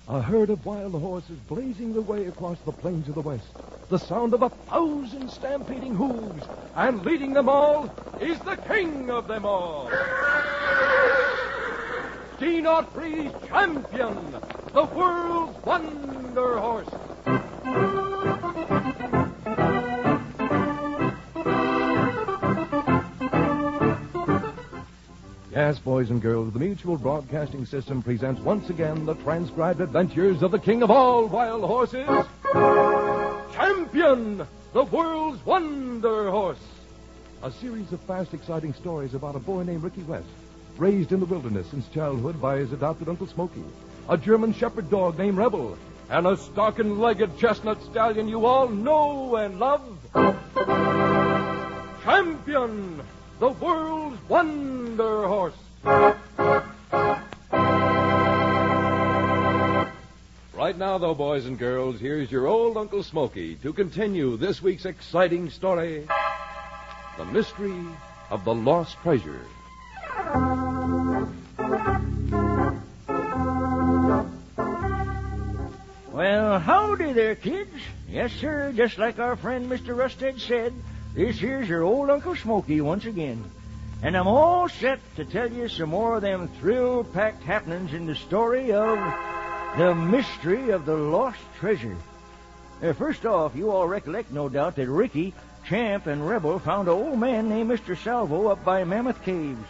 A herd of wild horses blazing their way across the plains of the west. The sound of 1,000 stampeding hooves. And leading them all is the king of them all. D-03's champion, the world's wonder horse. Yes, boys and girls, the Mutual Broadcasting System presents once again the transcribed adventures of the king of all wild horses, Champion, the world's wonder horse. A series of fast, exciting stories about a boy named Ricky West, raised in the wilderness since childhood by his adopted Uncle Smokey, a German shepherd dog named Rebel, and a stock-and-legged chestnut stallion you all know and love, Champion, the world's wonder horse. Right now, though, boys and girls, here's your old Uncle Smokey to continue this week's exciting story, The Mystery of the Lost Treasure. Well, howdy there, kids. Yes, sir, just like our friend Mr. Rusted said, this here's your old Uncle Smokey once again. And I'm all set to tell you some more of them thrill-packed happenings in the story of The Mystery of the Lost Treasure. First off, you all recollect, no doubt, that Ricky, Champ, and Rebel found an old man named Mr. Salvo up by Mammoth Caves.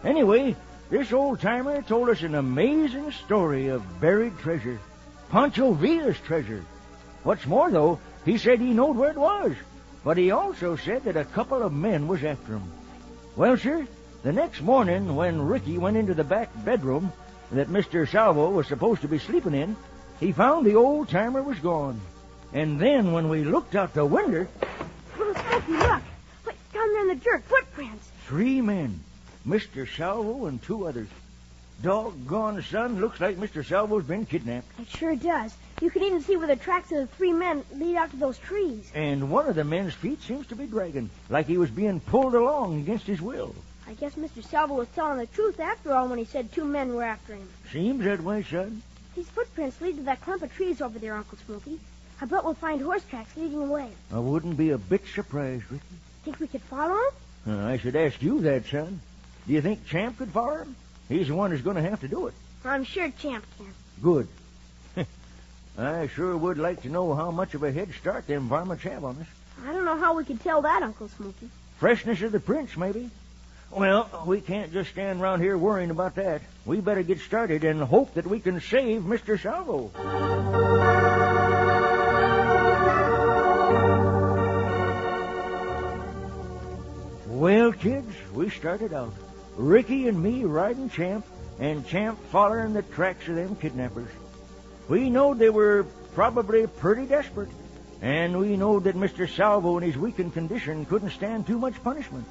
Anyway, this old-timer told us an amazing story of buried treasure. Pancho Villa's treasure. What's more, though, he said he knowed where it was. But he also said that a couple of men was after him. Well, sir, the next morning when Ricky went into the back bedroom that Mr. Salvo was supposed to be sleeping in, he found the old-timer was gone. And then when we looked out the window... Oh, Smokey, look. Wait, down there in the dirt, footprints. 3 men, Mr. Salvo and 2 others. Doggone, son, looks like Mr. Salvo's been kidnapped. It sure does. You can even see where the tracks of the 3 men lead out to those trees. And one of the men's feet seems to be dragging, like he was being pulled along against his will. I guess Mr. Salvo was telling the truth after all when he said 2 men were after him. Seems that way, son. These footprints lead to that clump of trees over there, Uncle Smokey. I bet we'll find horse tracks leading away. I wouldn't be a bit surprised, Ricky. Think we could follow them? I should ask you that, son. Do you think Champ could follow him? He's the one who's going to have to do it. I'm sure Champ can. Good. I sure would like to know how much of a head start them varmints have on us. I don't know how we could tell that, Uncle Smokey. Freshness of the prints, maybe. Well, we can't just stand around here worrying about that. We better get started and hope that we can save Mr. Salvo. Well, kids, we started out. Ricky and me riding Champ, and Champ following the tracks of them kidnappers. We knowed they were probably pretty desperate, and we knowed that Mr. Salvo in his weakened condition couldn't stand too much punishment.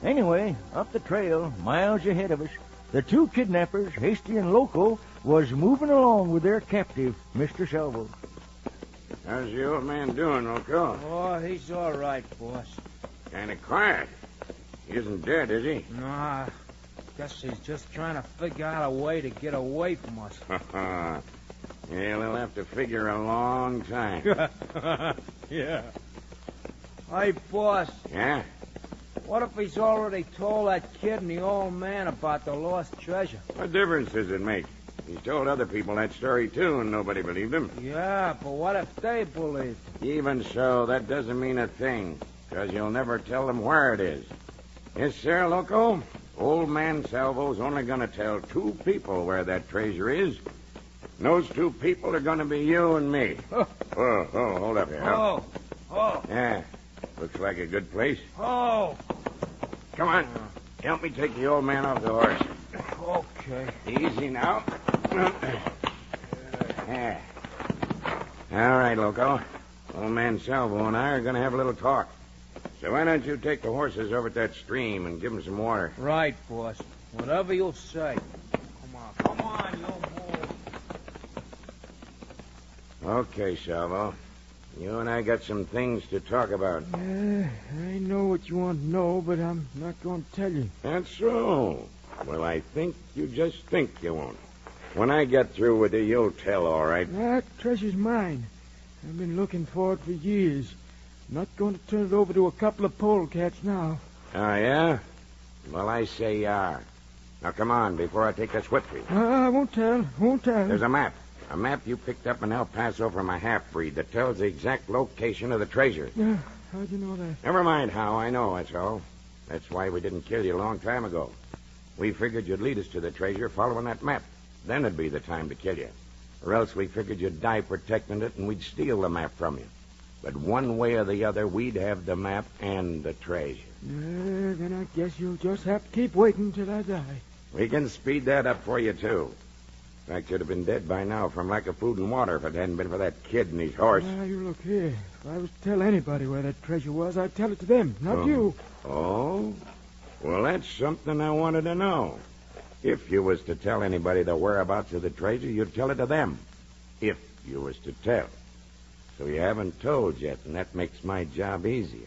Anyway, up the trail, miles ahead of us, the 2 kidnappers, Hasty and Loco, was moving along with their captive, Mr. Salvo. How's the old man doing, Loco? Oh, he's all right, boss. Kind of quiet. He isn't dead, is he? Nah, guess he's just trying to figure out a way to get away from us. Yeah, he'll have to figure a long time. Yeah. Hey, boss, Yeah? what if he's already told that kid and the old man about the lost treasure? What difference does it make? He's told other people that story, too, and nobody believed him. Yeah, but what if they believe? Even so, that doesn't mean a thing, because you'll never tell them where it is. Yes, sir, Loco. Old man Salvo's only going to tell 2 people where that treasure is. And those 2 people are going to be you and me. Oh, hold up here. Oh, Yeah, looks like a good place. oh. Come on, help me take the old man off the horse. Okay. Easy now. Yeah. All right, Loco. Old man Salvo and I are going to have a little talk. So why don't you take the horses over at that stream and give them some water? Right, boss. Whatever you say. Come on, you move. Okay, Salvo. You and I got some things to talk about. I know what you want to know, but I'm not going to tell you. That's so. Well, I think you just think you won't. When I get through with you, you'll tell, all right? That treasure's mine. I've been looking for it for years. Not going to turn it over to a couple of polecats now. Oh, yeah? Well, I say you are. Now, come on, before I take this whip for you. I won't tell. Won't tell. There's a map. A map you picked up in El Paso from a half-breed that tells the exact location of the treasure. How'd you know that? Never mind how. I know, that's all. That's why we didn't kill you a long time ago. We figured you'd lead us to the treasure following that map. Then it'd be the time to kill you. Or else we figured you'd die protecting it and we'd steal the map from you. But one way or the other, we'd have the map and the treasure. Then I guess you'll just have to keep waiting till I die. We can speed that up for you, too. In fact, you'd have been dead by now from lack of food and water if it hadn't been for that kid and his horse. You look here. If I was to tell anybody where that treasure was, I'd tell it to them, not you. Oh? Well, that's something I wanted to know. If you was to tell anybody the whereabouts of the treasure, you'd tell it to them. If you was to tell. So you haven't told yet, and that makes my job easier.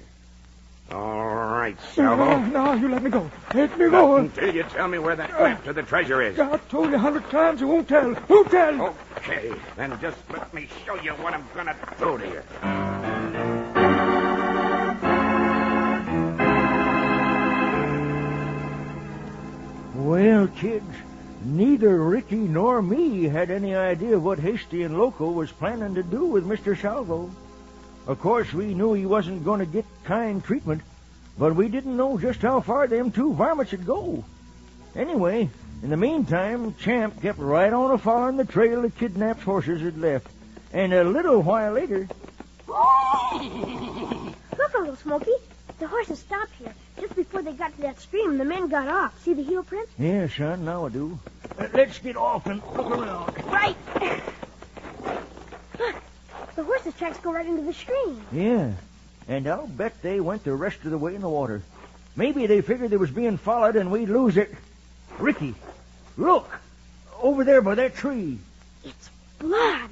All right, Salvo. No, you let me go. Let me go. Until you tell me where that map to the treasure is. I've told you 100 times. I won't tell. Won't tell. Okay, then just let me show you what I'm going to do to you. Well, kids, neither Ricky nor me had any idea what Hasty and Loco was planning to do with Mr. Salvo. Of course, we knew he wasn't going to get kind treatment, but we didn't know just how far them two varmints would go. Anyway, in the meantime, Champ kept right on following the trail the kidnapped horses had left. And a little while later... Look, Uncle Smoky. The horses stopped here. Just before they got to that stream, the men got off. See the heel prints? Yeah, son, now I do. Let's get off and look around. Right. Look, the horses' tracks go right into the stream. Yeah, and I'll bet they went the rest of the way in the water. Maybe they figured they was being followed and we'd lose it. Ricky, look! Over there by that tree. It's blood.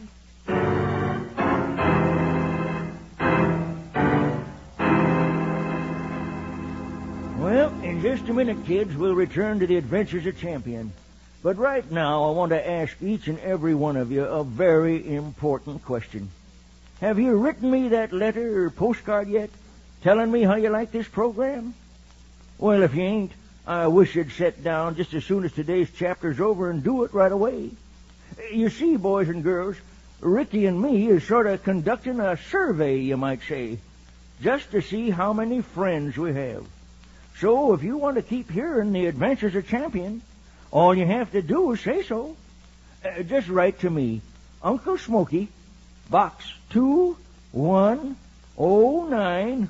Well, in just a minute, kids, we'll return to the adventures of Champion. But right now, I want to ask each and every one of you a very important question. Have you written me that letter or postcard yet, telling me how you like this program? Well, if you ain't, I wish you'd sit down just as soon as today's chapter's over and do it right away. You see, boys and girls, Ricky and me is sort of conducting a survey, you might say, just to see how many friends we have. So if you want to keep hearing the adventures of Champion, all you have to do is say so. Just write to me, Uncle Smoky, Box 2109,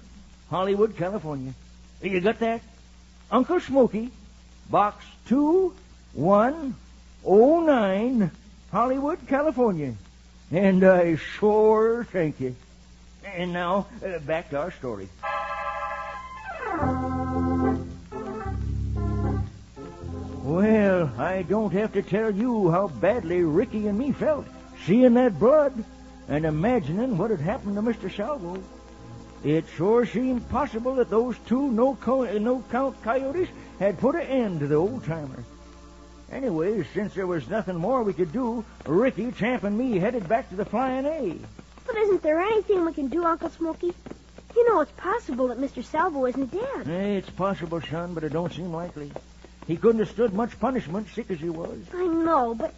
Hollywood, California. You got that? Uncle Smoky, Box 2109, Hollywood, California. And I sure thank you. And now, back to our story. Well, I don't have to tell you how badly Ricky and me felt seeing that blood and imagining what had happened to Mr. Salvo. It sure seemed possible that those two no-count coyotes had put an end to the old-timer. Anyway, since there was nothing more we could do, Ricky, Champ, and me headed back to the Flying A. But isn't there anything we can do, Uncle Smoky? You know it's possible that Mr. Salvo isn't dead. It's possible, son, but it don't seem likely. He couldn't have stood much punishment, sick as he was. I know, but...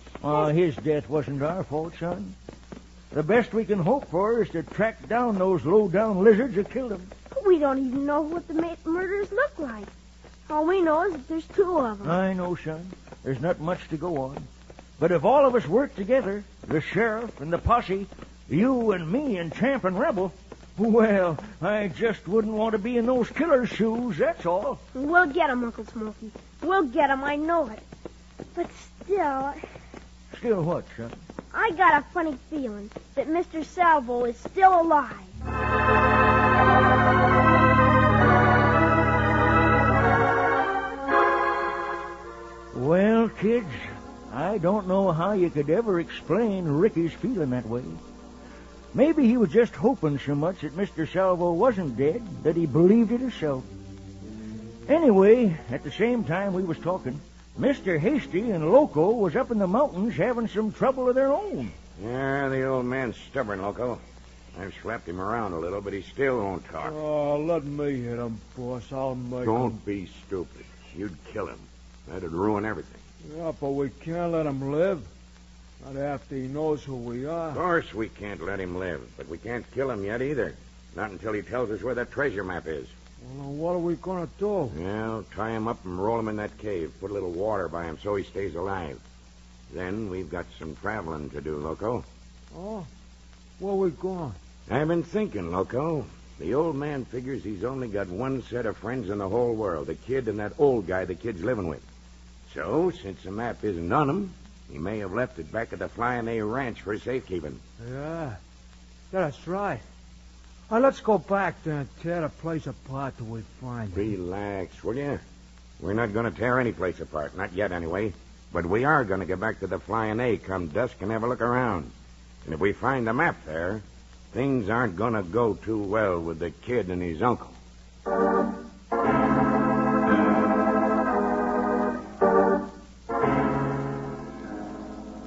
His death wasn't our fault, son. The best we can hope for is to track down those low-down lizards who killed him. But we don't even know what the murderers look like. All we know is that there's two of them. I know, son. There's not much to go on. But if all of us work together, the sheriff and the posse, you and me and Champ and Rebel, well, I just wouldn't want to be in those killer's shoes, that's all. We'll get him, Uncle Smoky. We'll get him, I know it. But still... Still what, son? I got a funny feeling that Mr. Salvo is still alive. Well, kids, I don't know how you could ever explain Ricky's feeling that way. Maybe he was just hoping so much that Mr. Salvo wasn't dead that he believed it himself. Anyway, at the same time we was talking, Mr. Hasty and Loco was up in the mountains having some trouble of their own. Yeah, the old man's stubborn, Loco. I've slapped him around a little, but he still won't talk. Oh, let me hit him, boss. I'll make him. Don't be stupid. You'd kill him. That'd ruin everything. Yeah, but we can't let him live. Not after he knows who we are. Of course we can't let him live, but we can't kill him yet either. Not until he tells us where that treasure map is. Well, then what are we going to do? Well, tie him up and roll him in that cave. Put a little water by him so he stays alive. Then we've got some traveling to do, Loco. Oh? Where we going? I've been thinking, Loco. The old man figures he's only got one set of friends in the whole world, the kid and that old guy the kid's living with. So, since the map isn't on him, he may have left it back at the Flying A Ranch for safekeeping. Yeah, that's right. All right, let's go back there and tear the place apart till we find it. Relax, will you? We're not going to tear any place apart, not yet anyway. But we are going to get back to the Flying A come dusk and have a look around. And if we find the map there, things aren't going to go too well with the kid and his uncle.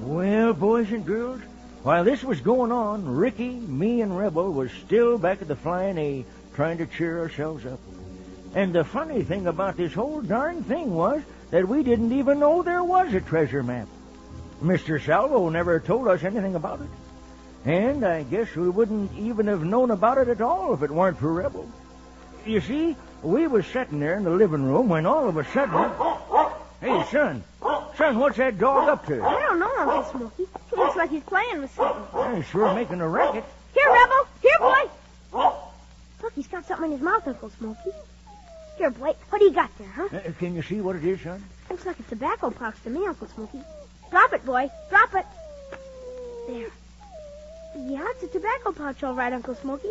Well, boys and girls, while this was going on, Ricky, me, and Rebel was still back at the Flying A trying to cheer ourselves up. And the funny thing about this whole darn thing was that we didn't even know there was a treasure map. Mr. Salvo never told us anything about it. And I guess we wouldn't even have known about it at all if it weren't for Rebel. You see, we was sitting there in the living room when all of a sudden... Hey, son, what's that dog up to? I don't know, Uncle Smoky. He looks like he's playing with something. He's sure making a racket. Here, Rebel. Here, boy. Look, he's got something in his mouth, Uncle Smoky. Here, Blake, what do you got there, huh? Can you see what it is, son? Looks like a tobacco pouch to me, Uncle Smoky. Drop it, boy. Drop it. There. Yeah, it's a tobacco pouch, all right, Uncle Smoky.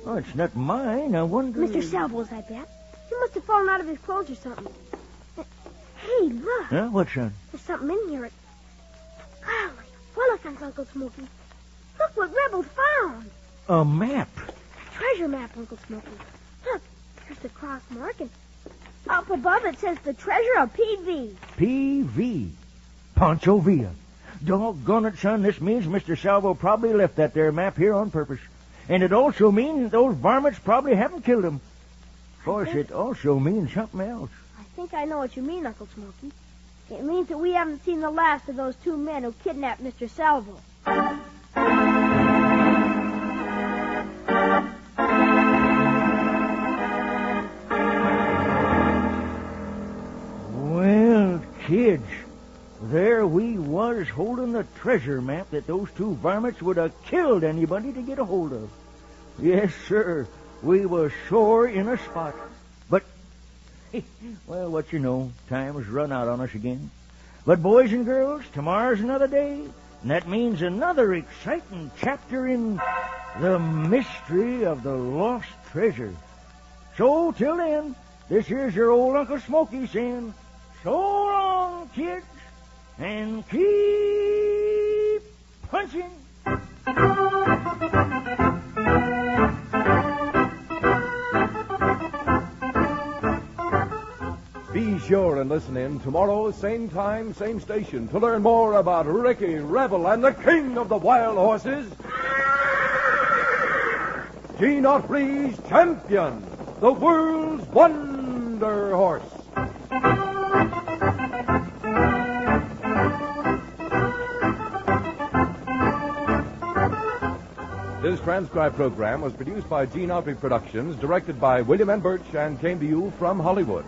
Oh, it's not mine. I wonder... Mr. Salvo's, I bet. He must have fallen out of his clothes or something. Hey, look. Huh? What, son? There's something in here. Golly. Well, look, Uncle Smoky. Look what Rebel found. A map. A treasure map, Uncle Smoky. Look, there's the cross mark, and up above it says the treasure of PV. PV. Pancho Villa. Doggone it, son. This means Mr. Salvo probably left that there map here on purpose. And it also means those varmints probably haven't killed him. Of course, it also means something else. I think I know what you mean, Uncle Smoky. It means that we haven't seen the last of those two men who kidnapped Mr. Salvo. Well, kids, there we was holding the treasure map that those two varmints would have killed anybody to get a hold of. Yes, sir, we was sore in a spot. But, well, what you know, time has run out on us again. But, boys and girls, tomorrow's another day, and that means another exciting chapter in the mystery of the lost treasure. So, till then, this here's your old Uncle Smoky saying, so long, kids, and keep punching. Be sure and listen in tomorrow, same time, same station, to learn more about Ricky, Rebel, and the king of the wild horses, Gene Autry's champion, the world's wonder horse. This transcribed program was produced by Gene Autry Productions, directed by William N. Birch, and came to you from Hollywood.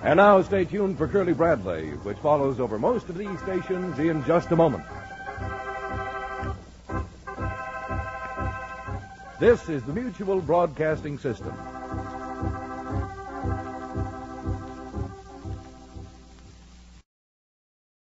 And now stay tuned for Curly Bradley, which follows over most of these stations in just a moment. This is the Mutual Broadcasting System.